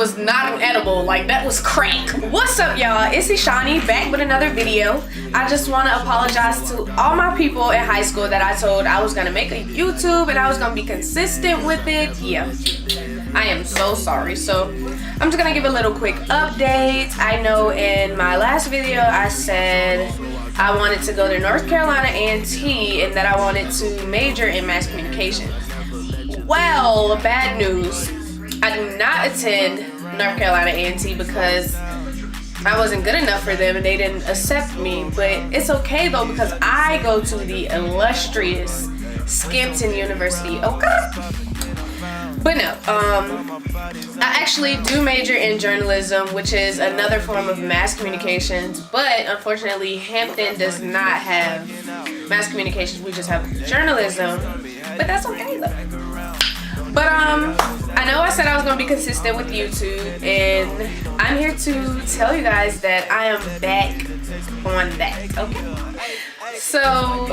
was not an edible, like that was crack. What's up, y'all? It's Ishani back with another video. I just want to apologize to all my people in high school that I told I was gonna make a YouTube and I was gonna be consistent with it. Yeah, I am so sorry. So I'm just gonna give a little quick update. I know in my last video I said I wanted to go to North Carolina A&T and that I wanted to major in mass communication. Well, bad news. I do not attend North Carolina A&T because I wasn't good enough for them and they didn't accept me. But it's okay though, because I go to the illustrious Scampton University. Okay. But no, I actually do major in journalism, which is another form of mass communications. But unfortunately, Hampton does not have mass communications. We just have journalism. But that's okay though. But I know I said I was gonna be consistent with YouTube, and I'm here to tell you guys that I am back on that. Okay. So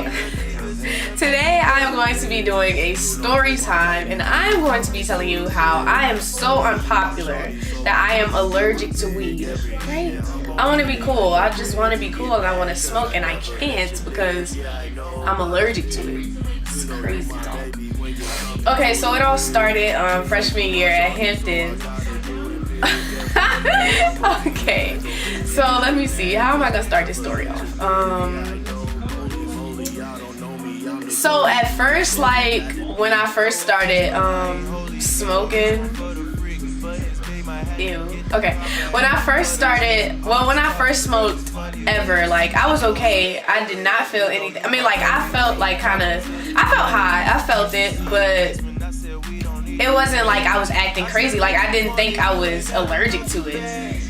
today I am going to be doing a story time, and I am going to be telling you how I am so unpopular that I am allergic to weed. Right? I want to be cool. I just want to be cool, and I want to smoke, and I can't because I'm allergic to it. It's crazy talk. Okay, so it all started freshman year at Hampton. Okay, so let me see. How am I gonna start this story off? So at first, like when I first started smoking, ew. Okay, when I first started, well, when I first smoked ever, like I was okay. I did not feel anything. I mean, like I felt like I felt high. I felt it, but it wasn't like I was acting crazy. Like I didn't think I was allergic to it.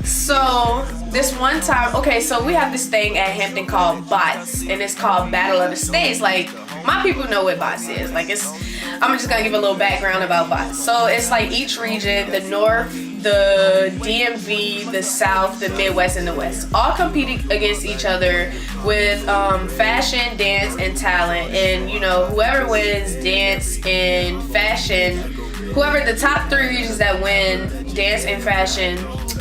So this one time, okay, so we have this thing at Hampton called BOTS, and it's called Battle of the States. Like my people know what BOTS is. Like I'm just gonna give a little background about BOTS. So it's like each region, the North, the DMV, the South, the Midwest, and the West, all competing against each other with fashion, dance, and talent. And you know, whoever wins dance and fashion, whoever the top 3 regions that win dance and fashion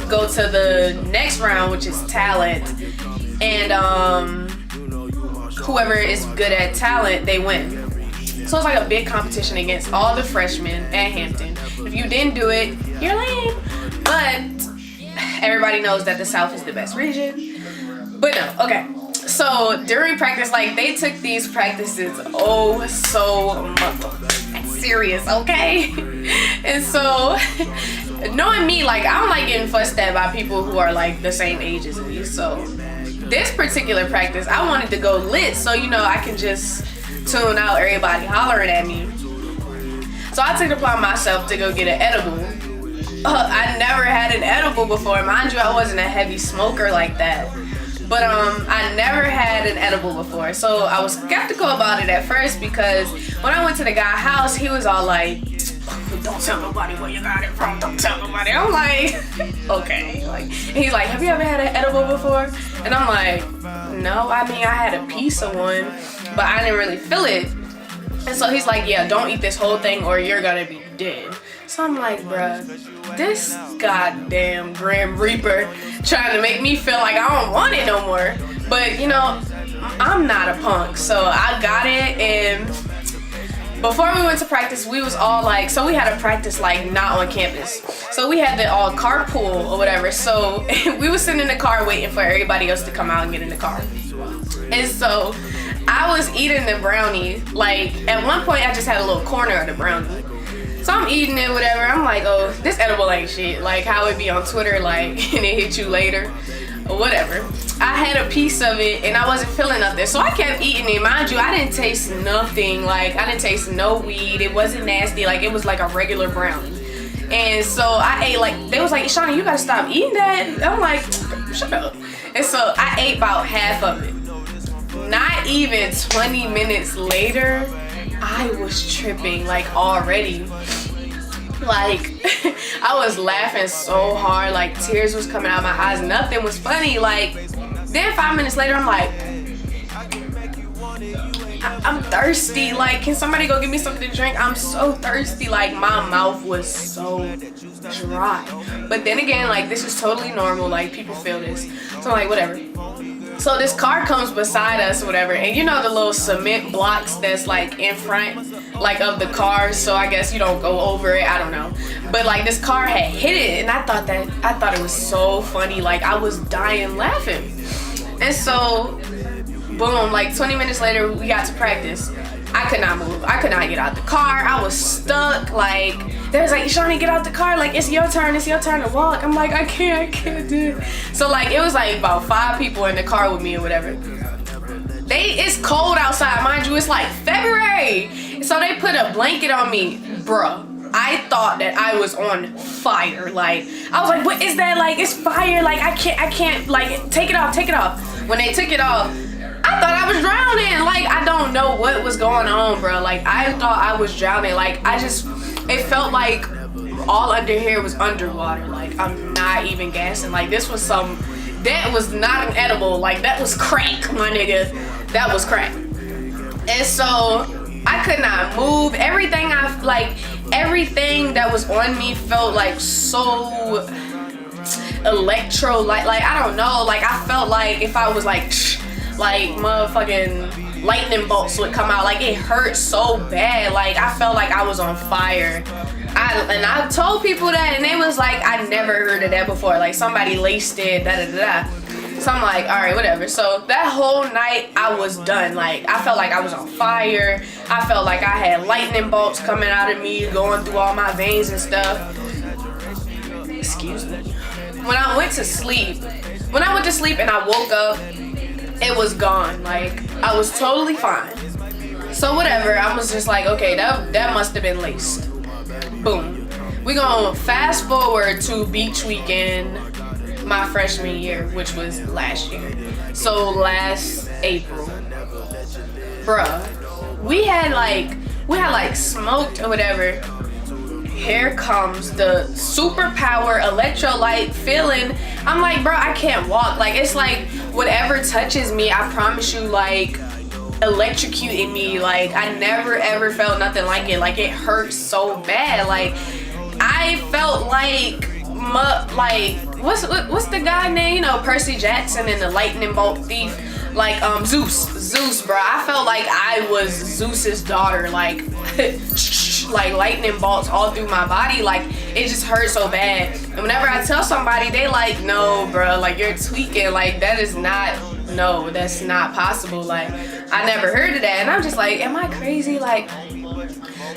go to the next round, which is talent. And whoever is good at talent, they win. So it's like a big competition against all the freshmen at Hampton. If you didn't do it, you're lame. But everybody knows that the South is the best region. But no, okay. So during practice, like they took these practices oh so serious, okay? And so knowing me, like I don't like getting fussed at by people who are like the same age as me. So this particular practice, I wanted to go lit so you know I can just tune out everybody hollering at me. So I took it upon myself to go get an edible. I never had an edible before. Mind you, I wasn't a heavy smoker like that. But I never had an edible before. So I was skeptical about it at first because when I went to the guy's house, he was all like, don't tell nobody where you got it from. Don't tell nobody. I'm like, okay. Like, and he's like, have you ever had an edible before? And I'm like, no. I mean, I had a piece of one, but I didn't really feel it. And so he's like, yeah, don't eat this whole thing or you're gonna be dead. So I'm like, bruh, this goddamn Grim Reaper trying to make me feel like I don't want it no more. But you know, I'm not a punk, so I got it. And before we went to practice, we was all like, so we had a practice like not on campus. So we had to all carpool or whatever. So we was sitting in the car waiting for everybody else to come out and get in the car. And so I was eating the brownie. Like at one point I just had a little corner of the brownie. So I'm eating it, whatever. I'm like, oh, this edible ain't shit. Like how it be on Twitter, like, and it hit you later, or whatever. I had a piece of it and I wasn't feeling nothing. So I kept eating it. Mind you, I didn't taste nothing. Like I didn't taste no weed. It wasn't nasty. Like it was like a regular brownie. And so I ate like, they was like, Shauna, you gotta stop eating that. I'm like, shut up. And so I ate about half of it. Not even 20 minutes later, I was tripping like already. Like I was laughing so hard, like tears was coming out of my eyes. Nothing was funny. Like then 5 minutes later, I'm like, I'm thirsty. Like, can somebody go get me something to drink? I'm so thirsty. Like, my mouth was so dry. But then again, like, this is totally normal. Like, people feel this. So I'm like, whatever. So this car comes beside us or whatever, and you know the little cement blocks that's like in front like of the car, so I guess you don't go over it, I don't know. But like this car had hit it, and I thought it was so funny. Like, I was dying laughing. And so boom, like 20 minutes later we got to practice. I could not move. I could not get out the car. I was stuck. Like, they was like, Shawnee, get out the car. Like, it's your turn to walk. I'm like, I can't do it. So like, it was like about 5 people in the car with me or whatever. It's cold outside, mind you. It's like February. So they put a blanket on me, bruh. I thought that I was on fire. Like, I was like, what is that? Like, it's fire. Like, I can't, like, take it off. When they took it off, I thought I was drowning. Like, I don't know what was going on, bro. Like, I thought I was drowning. Like, it felt like all under here was underwater. Like, I'm not even gassing. Like, that was not an edible. Like, that was crack, my nigga. That was crack. And so I could not move. Everything that was on me felt like so electro, like I don't know. Like, I felt like if I was like motherfucking lightning bolts would come out. Like, it hurt so bad. Like, I felt like I was on fire. I told people that, and they was like, I never heard of that before. Like, somebody laced it, da. So I'm like, all right, whatever. So that whole night I was done. Like, I felt like I was on fire. I felt like I had lightning bolts coming out of me, going through all my veins and stuff. Excuse me. When I went to sleep and I woke up, it was gone. Like, I was totally fine. So whatever, I was just like, okay, that must have been laced. Boom. We gonna fast forward to beach weekend my freshman year, which was last year. So last April, bruh, we had like smoked or whatever. Here comes the superpower electrolyte feeling. I'm like, bro, I can't walk. Like, it's like whatever touches me, I promise you, like, electrocuting me. Like, I never ever felt nothing like it. Like, it hurts so bad. Like, I felt like what's the guy name? You know, Percy Jackson and the lightning bolt thief. Like, Zeus, bro. I felt like I was Zeus's daughter. Like, like lightning bolts all through my body. Like, it just hurt so bad. And whenever I tell somebody, they like, no, bro, like, you're tweaking. Like, that's not possible. Like, I never heard of that. And I'm just like, am I crazy? Like,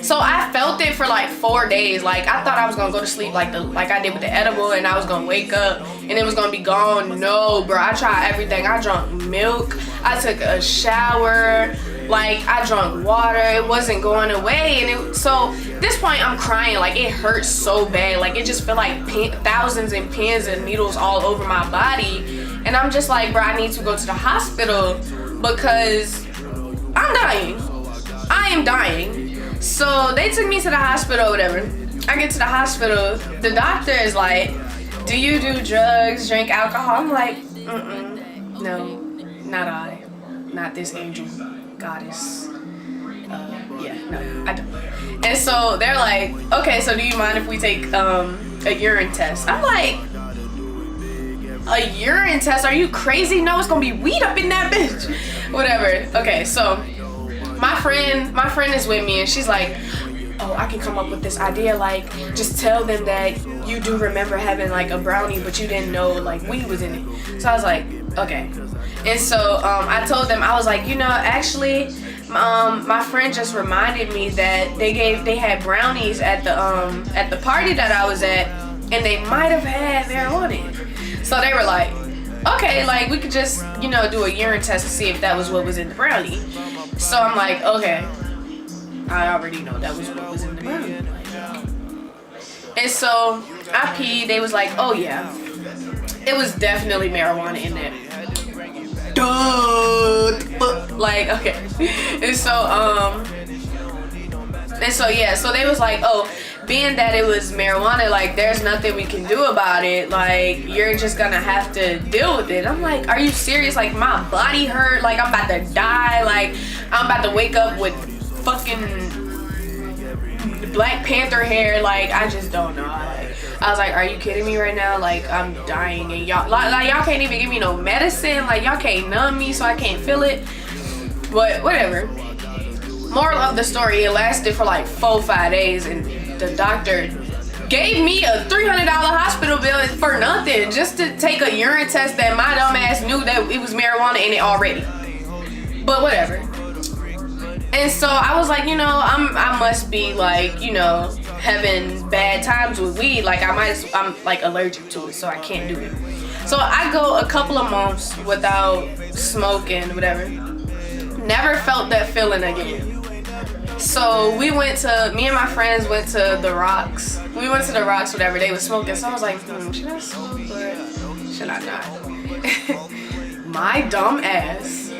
so I felt it for like 4 days. Like, I thought I was gonna go to sleep like I did with the edible, and I was gonna wake up and it was gonna be gone. No, bro, I tried everything. I drank milk, I took a shower, like, I drank water. It wasn't going away. And so this point I'm crying. Like, it hurts so bad. Like, it just felt like thousands and pins and needles all over my body. And I'm just like, bro, I need to go to the hospital because I'm dying. I am dying. So they took me to the hospital or whatever. I get to the hospital. The doctor is like, do you do drugs, drink alcohol? I'm like, no, not I. Not this angel goddess. Yeah, no, I don't. And so they're like, okay, so do you mind if we take a urine test? I'm like, a urine test? Are you crazy? No, it's gonna be weed up in that bitch. Whatever. Okay, so my friend is with me, and she's like, oh, I can come up with this idea. Like, just tell them that you do remember having like a brownie, but you didn't know like weed was in it. So I was like, okay. And so I told them, I was like, you know, actually, my friend just reminded me that they had brownies at the party that I was at, and they might have had marijuana in it. So they were like, okay, like, we could just, you know, do a urine test to see if that was what was in the brownie. So I'm like, okay, I already know that was what was in the brownie. And so I peed. They was like, oh yeah, it was definitely marijuana in there. Duh. Like, okay. And so yeah, so they was like, oh, being that it was marijuana, like there's nothing we can do about it. Like you're just gonna have to deal with it. I'm like, are you serious? Like my body hurt. Like I'm about to die. Like I'm about to wake up with fucking Black Panther hair. Like I just don't know. I was like, are you kidding me right now? Like I'm dying, and y'all like y'all can't even give me no medicine. Like y'all can't numb me so I can't feel it. But whatever. Moral of the story, it lasted for like 4-5 days, and the doctor gave me a $300 hospital bill for nothing, just to take a urine test that my dumb ass knew that it was marijuana in it already. But whatever. And so I was like, you know, I must be like, you know, having bad times with weed. Like I'm like allergic to it, so I can't do it. So I go a couple of months without smoking, whatever. Never felt that feeling again. So me and my friends went to the Rocks. We went to the Rocks, whatever, they was smoking. So I was like, should I smoke or should I not? My dumb ass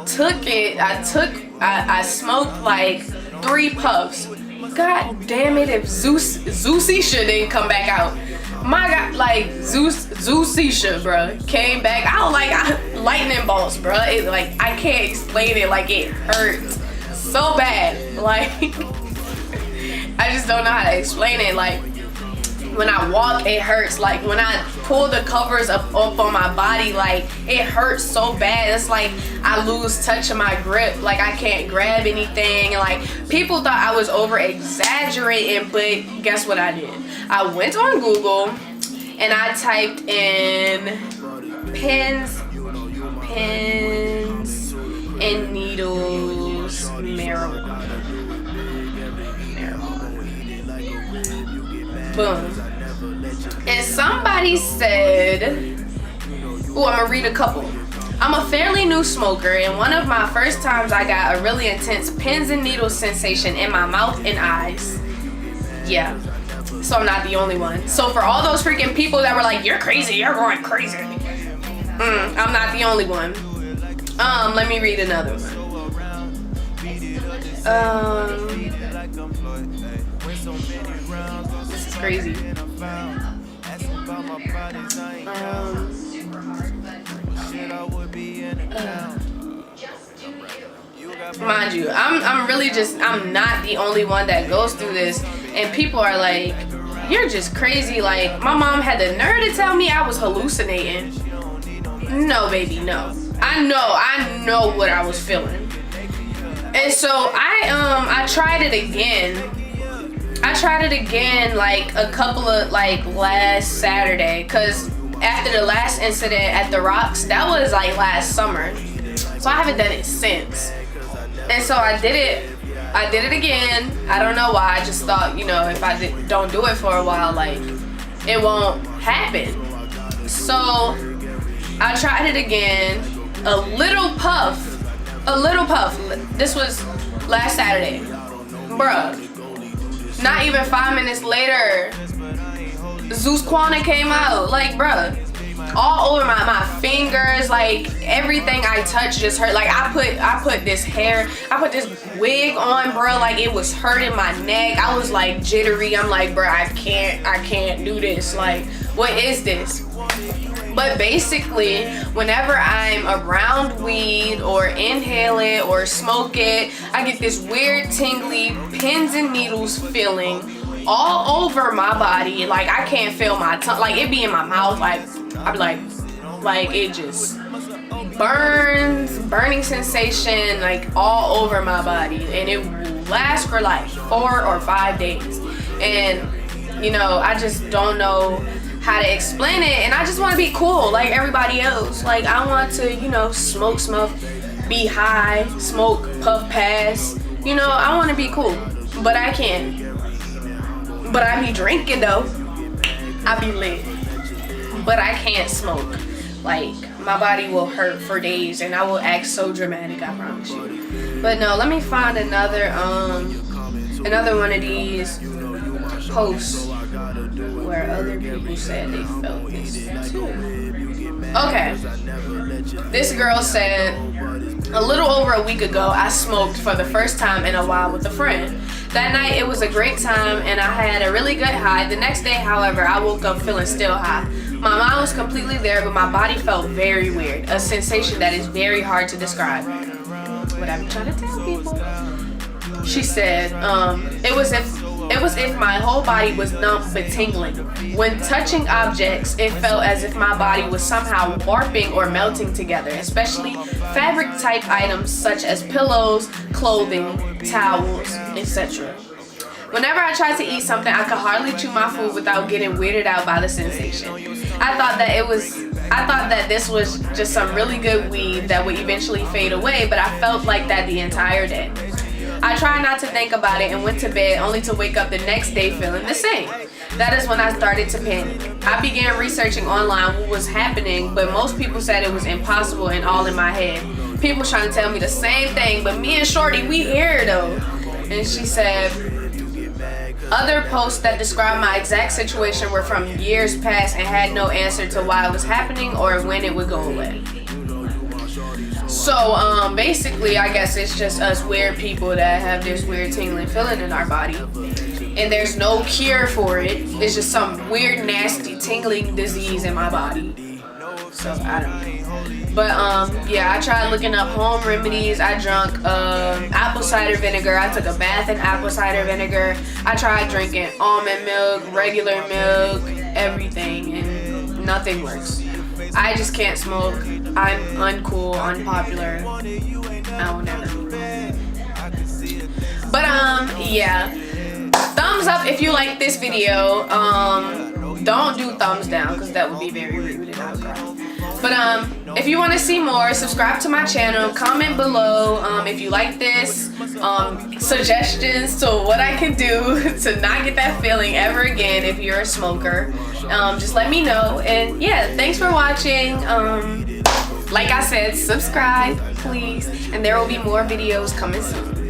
took it. I smoked like 3 puffs. God damn it, if Zeusisha didn't come back out. My God, like Zeusisha, bruh, came back. I was like, lightning bolts, bruh. It, like, I can't explain it. Like, it hurt so bad. Like, I just don't know how to explain it. Like, when I walk, it hurts. Like, when I pull the covers up on my body, like, it hurts so bad. It's like I lose touch of my grip. Like, I can't grab anything. And, like, people thought I was over exaggerating, but guess what I did? I went on Google and I typed in pins and needles marijuana. Boom. And somebody said, ooh, I'm gonna read a couple. I'm a fairly new smoker, and one of my first times I got a really intense pins and needles sensation in my mouth and eyes. Yeah, so I'm not the only one. So for all those freaking people that were like, you're crazy, you're going crazy. I'm not the only one. Let me read another one. This is crazy. Mind you, I'm really just, I'm not the only one that goes through this, and people are like, you're just crazy. Like, my mom had the nerve to tell me I was hallucinating. No, baby, no. I know what I was feeling. And so I tried it again. Like a couple of, like, last Saturday, because after the last incident at the Rocks, that was like last summer. So I haven't done it since. And so I did it again. I don't know why. I just thought, you know, if I don't do it for a while, like, it won't happen. So I tried it again. A little puff. This was last Saturday. Bruh. Not even 5 minutes later, Zeus Quana came out. Like, bruh. All over my fingers, like everything I touched just hurt. Like I put this wig on, bro. Like it was hurting my neck. I was like jittery. I'm like, bro, I can't do this. Like, what is this? But basically, whenever I'm around weed or inhale it or smoke it, I get this weird tingly pins and needles feeling all over my body. Like I can't feel my tongue. Like it be in my mouth. Like I'm like it just burning sensation like all over my body, and it will last for like 4 or 5 days. And you know, I just don't know how to explain it, and I just want to be cool like everybody else. Like I want to, you know, smoke, be high, smoke, puff, pass. You know, I want to be cool, but I can't. But I be drinking though. I be lit. But I can't smoke. Like, my body will hurt for days, and I will act so dramatic, I promise you. But no, let me find another one of these posts where other people said they felt this too. Okay. This girl said, a little over a week ago, I smoked for the first time in a while with a friend. That night it was a great time and I had a really good high. The next day, however, I woke up feeling still high. My mind was completely there, but my body felt very weird, a sensation that is very hard to describe. What I'm trying to tell people. She said, it was if my whole body was numb but tingling. When touching objects, it felt as if my body was somehow warping or melting together, especially fabric type items such as pillows, clothing, towels, etc. Whenever I tried to eat something, I could hardly chew my food without getting weirded out by the sensation. I thought that this was just some really good weed that would eventually fade away, but I felt like that the entire day. I tried not to think about it and went to bed only to wake up the next day feeling the same. That is when I started to panic. I began researching online what was happening, but most people said it was impossible and all in my head. People trying to tell me the same thing, but me and Shorty, we here though. And she said, other posts that described my exact situation were from years past and had no answer to why it was happening or when it would go away. So basically, I guess it's just us weird people that have this weird tingling feeling in our body, and there's no cure for it. It's just some weird, nasty tingling disease in my body. So I don't know. But yeah, I tried looking up home remedies. I drank apple cider vinegar. I took a bath in apple cider vinegar. I tried drinking almond milk, regular milk, everything, and nothing works. I just can't smoke. I'm uncool, unpopular. I will never be. But yeah. Thumbs up if you like this video. Don't do thumbs down because that would be very rude and I would cry. But if you want to see more, subscribe to my channel, comment below if you like this, suggestions to what I can do to not get that feeling ever again if you're a smoker. Just let me know. And yeah, thanks for watching. Like I said, subscribe please, and there will be more videos coming soon.